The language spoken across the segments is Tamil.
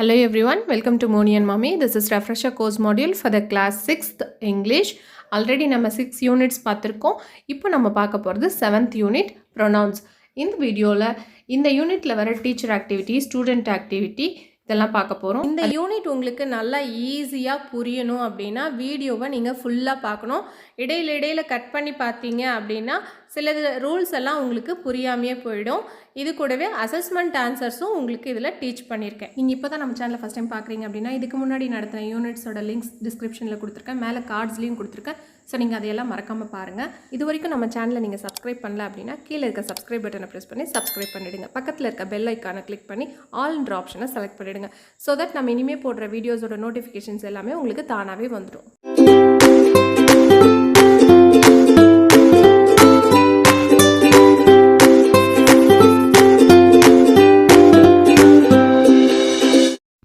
Hello everyone, welcome to Moni and Mommy. This is refresher course module for the class 6th English. Already நம்ம 6 units பார்த்திருக்கோம். இப்போ நம்ம பார்க்க போகிறது 7th unit pronouns. இந்த வீடியோவில் இந்த யூனிட்டில் வர டீச்சர் ஆக்டிவிட்டி, ஸ்டூடெண்ட் ஆக்டிவிட்டி இதெல்லாம் பார்க்க போகிறோம். இந்த யூனிட் உங்களுக்கு நல்லா ஈஸியாக புரியணும் அப்படின்னா வீடியோவை நீங்கள் ஃபுல்லாக பார்க்கணும். இடையில கட் பண்ணி பார்த்தீங்க அப்படின்னா சில ரூல்ஸ் எல்லாம் உங்களுக்கு புரியாமையே போயிடும். இது கூடவே அசஸ்மெண்ட் ஆன்சர்ஸும் உங்களுக்கு இதில் டீச் பண்ணியிருக்கேன். நீங்கள் இப்போ தான் நம்ம சேனலில் ஃபஸ்ட் டைம் பார்க்குறீங்க அப்படின்னா இதுக்கு முன்னாடி நடத்தின யூனிட்ஸோட லிங்க்ஸ் டிஸ்கிரிப்ஷனில் கொடுத்துருக்கேன், மேலே கார்ட்ஸ்லேயும் கொடுத்துருக்கேன். ஸோ நீங்கள் அதையெல்லாம் மறக்காமல் பாருங்கள். இது வரைக்கும் நம்ம சேனலை நீங்கள் சப்ஸ்கிரைப் பண்ணல அப்படின்னா கீழே இருக்க சப்ஸ்கிரைப் பட்டனை ப்ரெஸ் பண்ணி சப்ஸ்கிரைப் பண்ணிவிடுங்க. பக்கத்தில் இருக்க பெல் ஐக்கானை கிளிக் பண்ணி ஆல்ன்ற ஆப்ஷனை செலக்ட் பண்ணிவிடுங்க. ஸோ தட் நம்ம இனிமேல் போடுற வீடியோஸோட நோட்டிஃபிகேஷன்ஸ் எல்லாமே உங்களுக்கு தானாகவே வந்துடும்.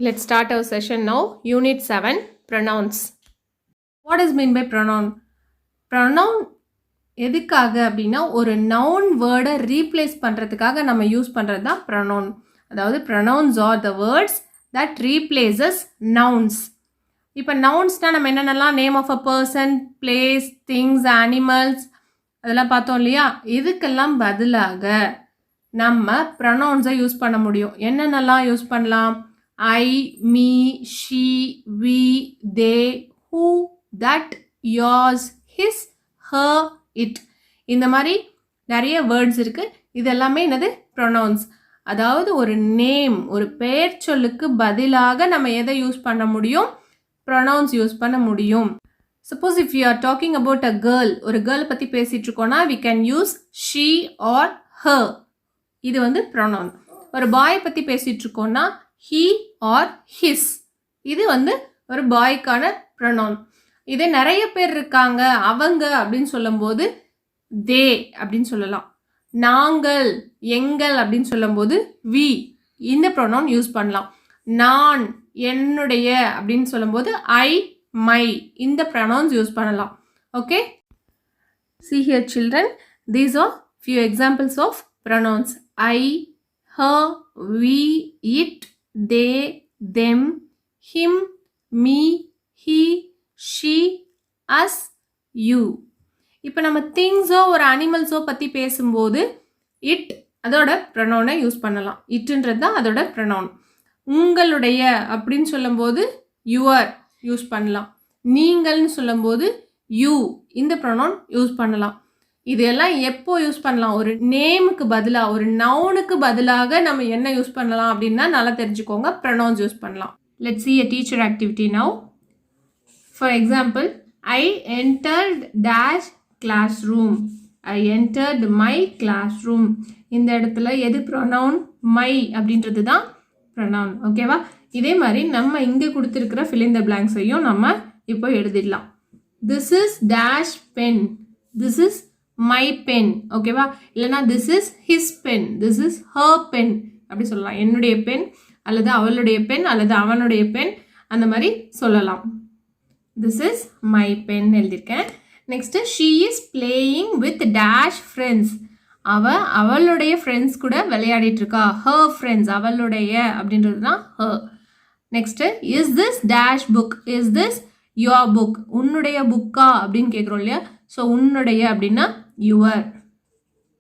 Let's start our session now. Unit 7, pronouns. What is mean by pronoun? Pronoun எதுக்காக அப்படின்னா ஒரு நவுன் வேர்டை ரீப்ளேஸ் பண்ணுறதுக்காக நம்ம யூஸ் பண்ணுறது தான் pronoun. அதாவது pronouns are the words that replaces nouns. இப்போ நவுன்ஸ்னால் நம்ம என்னென்னலாம் name of a person, place, things, animals அதெல்லாம் பார்த்தோம் இல்லையா? இதுக்கெல்லாம் பதிலாக நம்ம ப்ரொனவுன்ஸை யூஸ் பண்ண முடியும். என்னென்னலாம் யூஸ் பண்ணலாம்? I, me, she, we, they, who, that, yours, his, her, it. இந்த மாதிரி நிறைய வேர்ட்ஸ் இருக்குது. இது எல்லாமே என்னது? ப்ரொனவுன்ஸ். அதாவது ஒரு நேம், ஒரு பெயர் சொல்லுக்கு பதிலாக நம்ம எதை யூஸ் பண்ண முடியும்? ப்ரொனவுன்ஸ் யூஸ் பண்ண முடியும். Suppose if you are talking about a girl, ஒரு கேர்ள் பற்றி பேசிகிட்டு இருக்கோன்னா we can use she or her. இது வந்து ப்ரொனவுன். ஒரு பாய் பற்றி பேசிகிட்டு இருக்கோன்னா he or his. இது வந்து ஒரு பாய்க்கான ப்ரொனவுன். இதே நிறைய பேர் இருக்காங்க அவங்க அப்படின்னு சொல்லும்போது they அப்படின்னு சொல்லலாம். நாங்கள், எங்கள் அப்படின்னு சொல்லும்போது we. இந்த ப்ரொனவுன் யூஸ் பண்ணலாம். நான், என்னுடைய அப்படின்னு சொல்லும்போது I, my. இந்த ப்ரொனவுன்ஸ் யூஸ் பண்ணலாம். Okay, see here children, these are few examples of pronouns. I, her, we, it, they, them, him, me, he, she, us, you. இப்போ நம்ம திங்ஸோ ஒரு அனிமல்ஸோ பற்றி பேசும்போது இட் அதோட ப்ரொனவுனை யூஸ் பண்ணலாம். இட்டுன்றது தான் அதோட ப்ரொனவுன். உங்களுடைய அப்படின்னு சொல்லும்போது யுவர் யூஸ் பண்ணலாம். நீங்கள்னு சொல்லும்போது யூ இந்த ப்ரொனவுன் யூஸ் பண்ணலாம். இதெல்லாம் எப்போ யூஸ் பண்ணலாம்? ஒரு நேமுக்கு பதிலாக, ஒரு நவுனுக்கு பதிலாக நம்ம என்ன யூஸ் பண்ணலாம் அப்படின்னா நல்லா தெரிஞ்சுக்கோங்க. ப்ரொனவுன்ஸ் யூஸ் பண்ணலாம். Let's see a teacher activity now. For example, I entered dash classroom. I entered my classroom. இந்த இடத்துல எது ப்ரொனவுன்? மை அப்படின்றது தான் ப்ரொனவுன். ஓகேவா? இதே மாதிரி நம்ம இங்கே கொடுத்துருக்கிற fill in the blanks-ஐயும் நம்ம இப்போ எழுதிடலாம். This is dash pen. This is my pen. ஓகேவா? இல்லைனா this is his pen. This is her pen. அப்படி சொல்லலாம். என்னுடைய பென் அல்லது அவளுடைய பென் அல்லது அவனுடைய பென் அந்த மாதிரி சொல்லலாம். This is my pen எழுதியிருக்கேன். Next she is playing with dash friends. அவளுடைய ஃப்ரெண்ட்ஸ் கூட விளையாடிட்டு இருக்கா. her friends அவளுடைய அப்படின்றது தான் her. Next is this dash book. is this your book. உன்னுடைய புக்கா அப்படின்னு கேட்குறோம் இல்லையா? ஸோ உன்னுடைய அப்படின்னா your.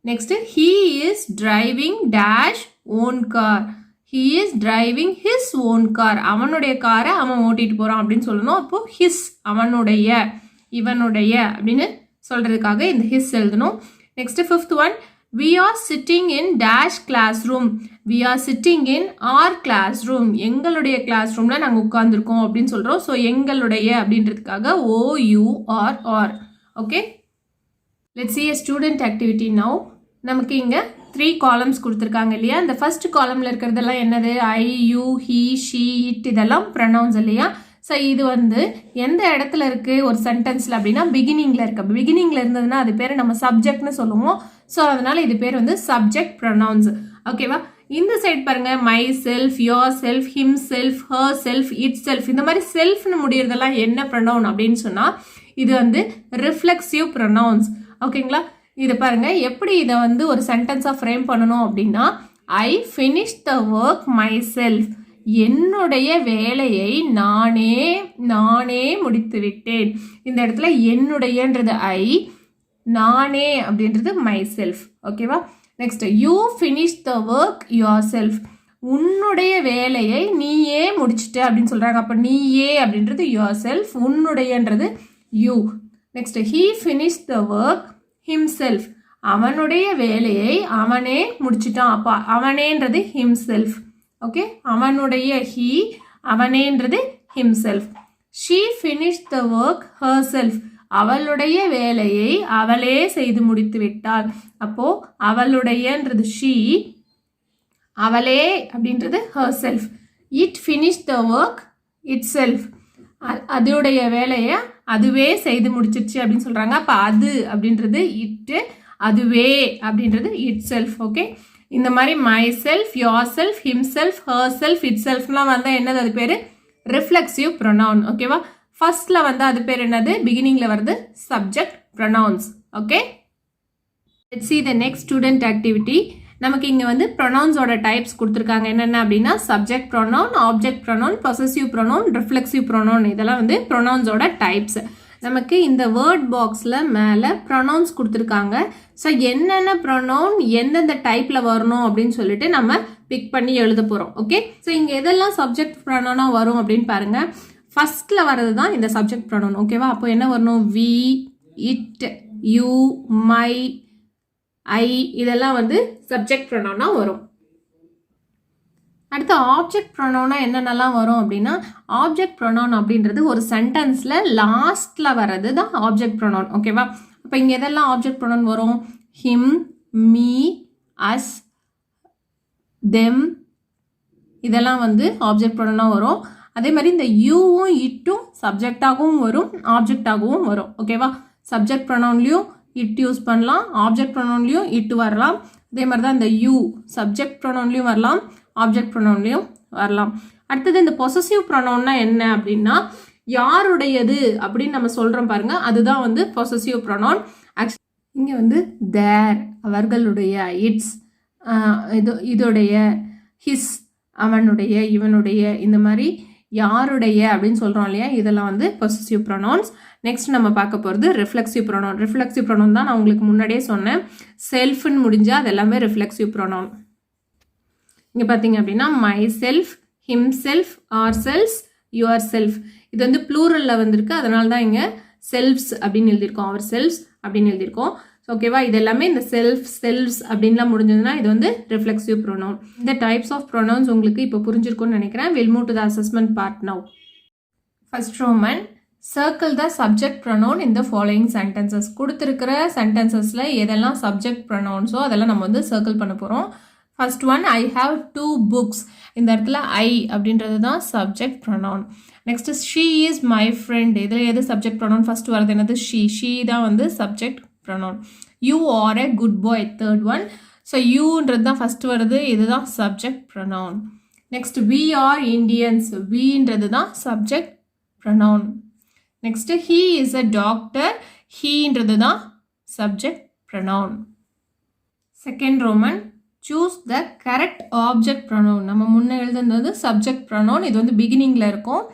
Next he is driving dash own car. he is driving his own car. அவனுடைய காரை அவன் ஓட்டிட்டு போகிறான் அப்படின்னு சொல்லணும். அப்போது his அவனுடைய, இவனுடைய அப்படின்னு சொல்கிறதுக்காக இந்த his எழுதணும். Next fifth one, we are sitting in dash classroom. we are sitting in our classroom. எங்களுடைய கிளாஸ் ரூமில் நாங்கள் உட்காந்துருக்கோம் அப்படின்னு சொல்கிறோம். ஸோ எங்களுடைய அப்படின்றதுக்காக OUR. Okay, let's see a student activity now. நமக்கு இங்கே 3 காலம்ஸ் கொடுத்துருக்காங்க இல்லையா? இந்த ஃபர்ஸ்ட் காலமில் இருக்கிறதெல்லாம் என்னது? I, you, he, she, it இதெல்லாம் ப்ரொனவுன்ஸ் இல்லையா? ஸோ இது வந்து எந்த இடத்துல இருக்குது ஒரு சென்டென்ஸில் அப்படின்னா பிகினிங்கில் இருக்குது. பிகினிங்கில் இருந்ததுன்னா அது பேர் நம்ம சப்ஜெக்ட்னு சொல்லுவோம். ஸோ அதனால் இது பேர் வந்து சப்ஜெக்ட் ப்ரொனவுன்ஸ். ஓகேவா? இந்த சைட் பாருங்கள், my self, yourself, himself, herself, it self இந்த மாதிரி செல்ஃப்னு முடியறதெல்லாம் என்ன ப்ரொனவுன் அப்படின்னு சொன்னால் இது வந்து ரிஃப்ளெக்சிவ் ப்ரொனவுன்ஸ். ஓகேங்களா? இதை பாருங்கள், எப்படி இதை வந்து ஒரு சென்டென்ஸாக ஃப்ரேம் பண்ணணும் அப்படின்னா I finished the work myself. என்னுடைய வேலையை நானே முடித்து விட்டேன். இந்த இடத்துல என்னுடையன்றது ஐ, நானே அப்படின்றது மை செல்ஃப். ஓகேவா? Next you finish the work yourself. உன்னுடைய வேலையை நீயே முடிச்சுட்ட அப்படின்னு சொல்கிறாங்க. அப்போ நீயே அப்படின்றது யுவர் செல்ஃப், உன்னுடையன்றது you. Next he finish the work himself. அவனுடைய வேலையை அவனே முடிச்சிட்டான். அப்போ அவனேன்றது ஹிம்செல்ஃப். ஓகே, அவனுடைய ஹீ, அவனேன்றது himself. She finish the work herself. அவளுடைய வேலையை அவளே செய்து முடித்து விட்டாள். அப்போ அவளுடையன்றது ஷீ, அவளே அப்படின்றது her self. It finish the work it self. அதோடைய வேலையை அதுவே செய்து முடிச்சிருச்சு அப்படின்னு சொல்கிறாங்க. அப்போ அது அப்படின்றது இட்டு, அதுவே அப்படின்றது இட் செல்ஃப். ஓகே, இந்த மாதிரி myself, yourself, himself, herself, it செல்ஃப்லாம் வந்தால் என்னது, அது பேர் ரிஃப்ளெக்சிவ் ப்ரொனவுன். ஓகேவா? ஃபர்ஸ்ட்ல வந்து அது பேர் என்னது, பிகினிங்ல வருது subject pronounce. Okay, let's see the next student activity. நமக்கு இங்கே வந்து ப்ரொனவுன்ஸோட டைப்ஸ் கொடுத்துருக்காங்க. என்னென்ன அப்படின்னா subject pronoun, object pronoun, possessive pronoun, reflexive pronoun. இதெல்லாம் வந்து ப்ரொனவுன்ஸோட டைப்ஸ். நமக்கு இந்த வேர்ட் பாக்ஸில் மேலே ப்ரொனவுன்ஸ் கொடுத்துருக்காங்க. ஸோ என்னென்ன ப்ரொனவுன் எந்தெந்த டைப்பில் வரணும் அப்படின்னு சொல்லிட்டு நம்ம பிக் பண்ணி எழுத போகிறோம். ஓகே, ஸோ இங்கே எதெல்லாம் சப்ஜெக்ட் ப்ரொனவுனாக வரும் அப்படின்னு பாருங்கள். ஃபர்ஸ்ட்டில் வர்றது தான் இந்த சப்ஜெக்ட் ப்ரொனவுன். ஓகேவா? அப்போ என்ன வரணும், வி, இட், யூ, மை, ஐ, இதெல்லாம் வந்து சப்ஜெக்ட் ப்ரொனவுனா வரும். அடுத்து ஆப்ஜெக்ட் ப்ரொனவுனா என்னென்னலாம் வரும் அப்படின்னா, ஆப்ஜெக்ட் ப்ரொனவுன் அப்படின்றது ஒரு சென்டென்ஸில் லாஸ்ட்டில் வர்றது தான் ஆப்ஜெக்ட் ப்ரொனவுன். ஓகேவா? அப்போ இங்கே எதெல்லாம் ஆப்ஜெக்ட் ப்ரொனவுன் வரும், ஹிம், மீ, அஸ், தெம், இதெல்லாம் வந்து ஆப்ஜெக்ட் ப்ரொனவுனாக வரும். அதே மாதிரி இந்த யூவும் இட்டும் சப்ஜெக்டாகவும் வரும், ஆப்ஜெக்டாகவும் வரும். ஓகேவா? சப்ஜெக்ட் ப்ரொனவுன்லையும் இட் யூஸ் பண்ணலாம், ஆப்ஜெக்ட் ப்ரொனவுன்லையும் இட் வரலாம். அதே மாதிரி தான் இந்த யூ சப்ஜெக்ட் ப்ரொனவுன்லையும் வரலாம், ஆப்ஜெக்ட் ப்ரொனவுன்லையும் வரலாம். அடுத்தது இந்த பொசசிவ் ப்ரொனவுன்னா என்ன அப்படின்னா, யாருடையது அப்படின்னு நம்ம சொல்கிறோம் பாருங்க, அதுதான் வந்து பொசசிவ் ப்ரொனவுன். ஆக்சுவலி இங்கே வந்து தேர், அவர்களுடைய, இட்ஸ், இதோடைய, ஹிஸ், அவனுடைய, இவனுடைய, இந்த மாதிரி யாருடைய அப்படின்னு சொல்கிறோம் இல்லையா, இதெல்லாம் வந்து பொசசிவ் ப்ரொனவுன்ஸ். நெக்ஸ்ட் நம்ம பார்க்க போகிறது ரிஃப்ளெக்சிவ் ப்ரொனவுன். ரிஃப்ளெக்சிவ் ப்ரொனவுன் தான் நான் உங்களுக்கு முன்னாடியே சொன்னேன். செல்ஃப்னு முடிஞ்சால் அது எல்லாமே ரிஃப்ளெக்சிவ் ப்ரொனவுன். இங்கே பார்த்தீங்க அப்படின்னா myself, himself, ourselves, yourself. இது வந்து ப்ளூரலில் வந்திருக்கு, அதனால தான் இங்கே செல்ஃப்ஸ் அப்படின்னு எழுதியிருக்கோம், அவர் செல்ஃப்ஸ் அப்படின்னு எழுதியிருக்கோம். ஓகேவா? இது எல்லாமே இந்த செல்ஃப்ஸ் அப்படின்லாம் முடிஞ்சதுன்னா இது வந்து ரிஃப்ளெக்சிவ் ப்ரொனவுன். இந்த டைப்ஸ் ஆஃப் ப்ரொனவுன்ஸ் உங்களுக்கு இப்போ புரிஞ்சிருக்கும்னு நினைக்கிறேன். Will move to the assessment part now. First Roman, circle the subject pronoun in the following sentences. கொடுத்துருக்கிற சென்டென்சஸில் எதெல்லாம் சப்ஜெக்ட் ப்ரொனவுன்ஸோ அதெல்லாம் நம்ம வந்து சர்க்கிள் பண்ண போகிறோம். First one, I have 2 books. இந்த இடத்துல ஐ அப்படின்றது தான் subject pronoun. Next she is my friend. இதில் எது சப்ஜெக்ட் ப்ரொனவுன் ஃபர்ஸ்ட் வரது, என்னது, ஷீ தான் வந்து subject pronoun. You are a good boy, third one. So யூன்றது தான் ஃபர்ஸ்ட் வருது, இதுதான் subject pronoun. Next we are Indians, வீன்றது தான் subject pronoun. Next he is a doctor, ஹீன்றது தான் subject pronoun. Second roman, choose the correct object pronoun. நம்ம முன்னே எழுதுனது சப்ஜெக்ட் ப்ரொனவுன், இது வந்து பிகினிங்கில் இருக்கும்.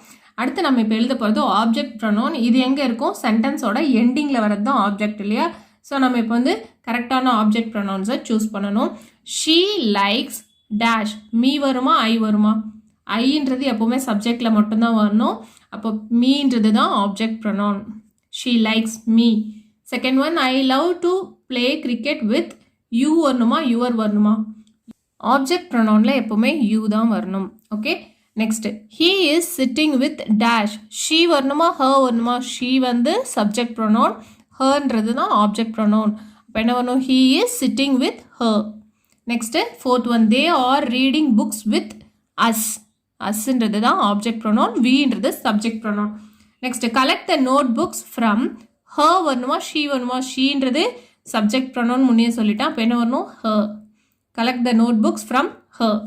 அடுத்து நம்ம இப்போ எழுத போகிறது ஆப்ஜெக்ட் ப்ரொனவுன். இது எங்கே இருக்கும், சென்டென்ஸோட எண்டிங்கில் வரது தான் ஆப்ஜெக்ட் இல்லையா? ஸோ நம்ம இப்போ வந்து கரெக்டான ஆப்ஜெக்ட் ப்ரொனவுன்ஸை சூஸ் பண்ணணும். ஷீ லைக்ஸ் டேஷ், மீ வருமா ஐ வருமா? ஐன்றது எப்போவுமே சப்ஜெக்டில் மட்டும்தான் வரணும். அப்போ மீன்றது தான் object pronoun. She likes me. Second one, I love to play cricket with you வரணுமா யுவர் வரணுமா? ஆப்ஜெக்ட் ப்ரொனவுனில் எப்போவுமே யூ தான் வரணும். Okay, next he is sitting with dash, she வரணுமா ஹர் வரணுமா? ஷீ வந்து சப்ஜெக்ட் ப்ரொனவுன், ஹர்ன்றது தான் ஆப்ஜெக்ட் ப்ரொனவுன். அப்போ என்ன வரணும், he is sitting with her. Next fourth one, they are reading books with us, அஸ்ன்றது தான் ஆப்ஜெக்ட் ப்ரொனவுன், வின்றது subject pronoun. Next collect the notebooks from, her வரணுமா ஷீ வரணுமா? ஷீன்றது சப்ஜெக்ட் ப்ரொனவுன் முன்னே சொல்லிட்டான், அப்போ என்ன வரணும், her. Collect the notebooks from her.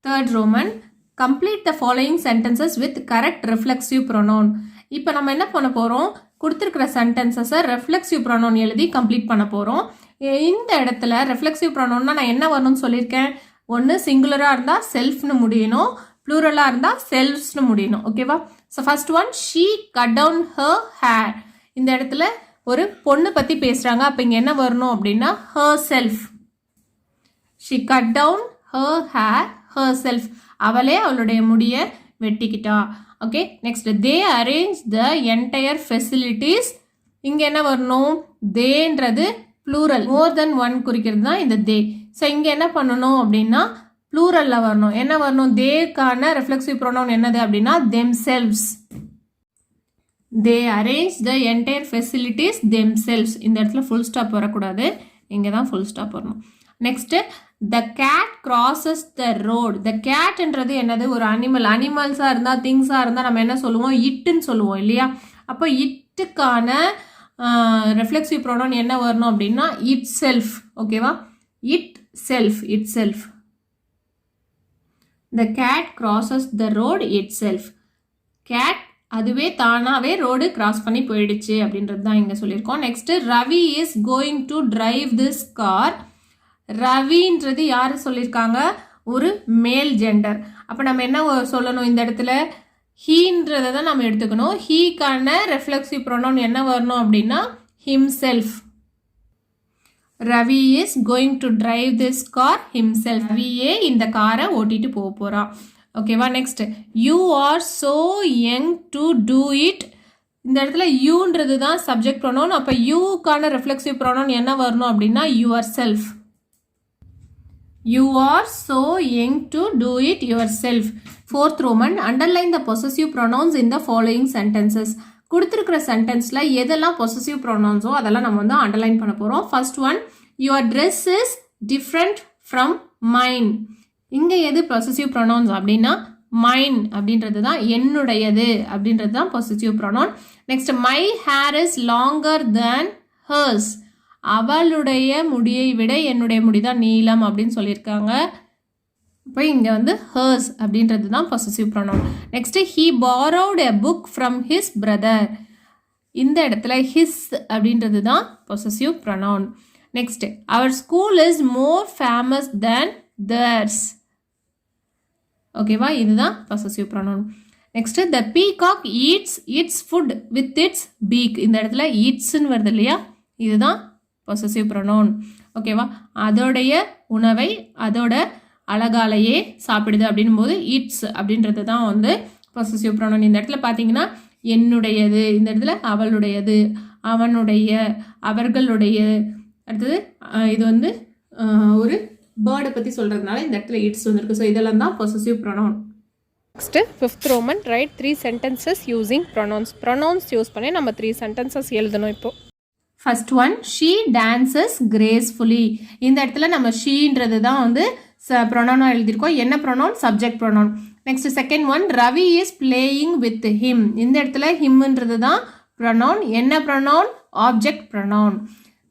Third roman, complete the following sentences with correct reflexive pronoun. இப்போ நம்ம என்ன பண்ண போகிறோம், கொடுத்துருக்கிற சென்டென்சஸை ரெஃப்ளெக்சிவ் ப்ரொனவுன் எழுதி கம்ப்ளீட் பண்ண போகிறோம். இந்த இடத்துல ரெஃப்ளெக்சிவ் ப்ரொனவுன்னா நான் என்ன வரணும்னு சொல்லியிருக்கேன், ஒன்று சிங்குலராக இருந்தால் செல்ஃப்னு முடியணும், ப்ளூரலாக இருந்தால் செல்வ்ஸ்னு முடியணும். ஓகேவா? So first one, she cut down her hair. இந்த இடத்துல ஒரு பொண்ணு பற்றி பேசுகிறாங்க. அப்போ இங்கே என்ன வரணும் அப்படின்னா herself. She cut down her hair herself. அவளே அவளுடைய முடியை வெட்டிக்கிட்டா. Okay, next, they arrange the entire facilities. இங்கே என்ன வரணும்? தேன்றது ப்ளூரல், மோர் தென் ஒன் குறிக்கிறது தான் இந்த தே. ஸோ இங்கே என்ன பண்ணணும் அப்படின்னா ப்ளூரலில் வரணும். என்ன வரணும்? தேக்கான ரெஃப்ளெக்சிவ் ப்ரோனவுன் என்னது அப்படின்னா themselves. They arrange the entire facilities themselves. இந்த இடத்துல ஃபுல் ஸ்டாப் வரக்கூடாது, இங்கே தான் ஃபுல் ஸ்டாப் வரணும். Next, the cat crosses the road. The கேட்ன்றது என்னது? ஒரு அனிமல். அனிமல்ஸாக இருந்தால், திங்ஸாக இருந்தால் நம்ம என்ன சொல்லுவோம்? இட்டுன்னு சொல்லுவோம் இல்லையா? அப்போ இட்டுக்கான ரெஃப்ளெக்சிவ் ப்ரோனவுன் என்ன வரணும் அப்படின்னா இட் செல்ஃப். ஓகேவா? Itself, itself. The cat crosses the road itself. Cat அதுவே தானாகவே ரோடு கிராஸ் பண்ணி போயிடுச்சு அப்படின்றது தான் இங்கே சொல்லியிருக்கோம். Next, Ravi is going to drive this car. ரவின்றது யார் சொல்லியிருக்காங்க? ஒரு மேல் ஜெண்டர். அப்போ நம்ம என்ன சொல்லணும் இந்த இடத்துல? ஹீன்றதை தான் நம்ம எடுத்துக்கணும். ஹீக்கான ரெஃப்ளெக்சிவ் ப்ரோனவுன் என்ன வரணும் அப்படின்னா himself. Ravi is going to drive this car himself. ரவியே இந்த காரை ஓட்டிட்டு போக போகிறான். ஓகேவா? Next, you are so young to do it. இந்த இடத்துல யூன்றது தான் சப்ஜெக்ட் ப்ரோனவுன். அப்போ யூக்கான ரெஃப்ளெக்சிவ் ப்ரோனவுன் என்ன வரணும் அப்படின்னா your self. You are so young to do it yourself. Fourth Roman, underline the possessive pronouns in the following sentences. கொடுத்திருக்கிற சென்டென்ஸில் எதெல்லாம் பொசசிவ் ப்ரொனவுன்ஸோ அதெல்லாம் நம்ம வந்து அண்டர்லைன் பண்ண போகிறோம். First one, your dress is different from mine. இங்கே எது பொசசிவ் ப்ரொனவுன்ஸ் அப்படின்னா மைன் அப்படின்றது தான், என்னுடையது அப்படின்றது தான் possessive pronoun. Next, my hair is longer than hers. அவளுடைய முடியை விட என்னுடைய முடி தான் நீளம் அப்படின்னு சொல்லியிருக்காங்க. இப்போ இங்கே வந்து ஹர்ஸ் அப்படின்றது தான் possessive pronoun. Next, he borrowed a book from his brother. இந்த இடத்துல ஹிஸ் அப்படின்றது தான் possessive pronoun. Next, our school is more famous than theirs. ஓகேவா? இதுதான் possessive pronoun. Next, the peacock eats its food with its beak. இந்த இடத்துல ஈட்ஸ்ன்னு வருது இல்லையா? இதுதான் பொசசிவ் ப்ரொனவுன். ஓகேவா? அதோடைய உணவை அதோட அழகாலையே சாப்பிடுது அப்படின்னும் போது இட்ஸ் அப்படின்றது தான் வந்து பொசசிவ் ப்ரொனவுன். இந்த இடத்துல பார்த்தீங்கன்னா என்னுடையது, இந்த இடத்துல அவளுடையது, அவனுடைய, அவர்களுடைய. அடுத்தது இது வந்து ஒரு பேர்டை பற்றி சொல்கிறதுனால இந்த இடத்துல இட்ஸ் வந்துருக்கு. ஸோ இதெல்லாம் தான் possessive pronoun. Next, fifth roman, write 3 sentences using pronouns. Pronouns use பண்ணி நம்ம 3 sentences எழுதணும். இப்போது first one, she dances gracefully. இந்த இடத்துல நம்ம ஷீன்றது தான் வந்து ப்ரொனவுனாக எழுதியிருக்கோம். என்ன pronoun? Subject pronoun. Next second one, Ravi is playing with him. இந்த இடத்துல ஹிம்ன்றது தான் ப்ரொனவுன். என்ன pronoun? Object pronoun.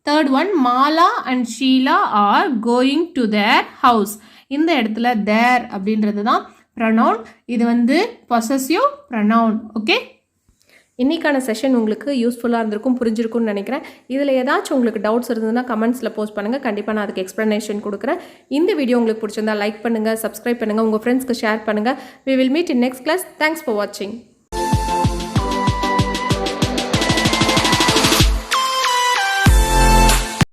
Third one, Mala and Sheela are going to their house. இந்த இடத்துல தேர் அப்படின்றது தான் ப்ரொனவுன். இது வந்து பொசசிவ் ப்ரொனவுன். ஓகே, இன்றைக்கான செஷன் உங்களுக்கு யூஸ்ஃபுல்லாக இருந்திருக்கும், புரிஞ்சிருக்கும்னு நினைக்கிறேன். இதில் ஏதாச்சும் உங்களுக்கு டவுட்ஸ் இருந்ததுன்னா கமெண்ட்ஸில் போஸ்ட் பண்ணுங்கள். கண்டிப்பாக நான் அதுக்கு எக்ஸ்ப்ளனேஷன் கொடுக்குறேன். இந்த வீடியோ உங்களுக்கு பிடிச்சிருந்தா லைக் பண்ணுங்கள், சப்ஸ்கிரைப் பண்ணுங்கள், உங்கள் ஃப்ரெண்ட்ஸ்க்கு ஷேர் பண்ணுங்கள். We will meet in next class. Thanks for watching.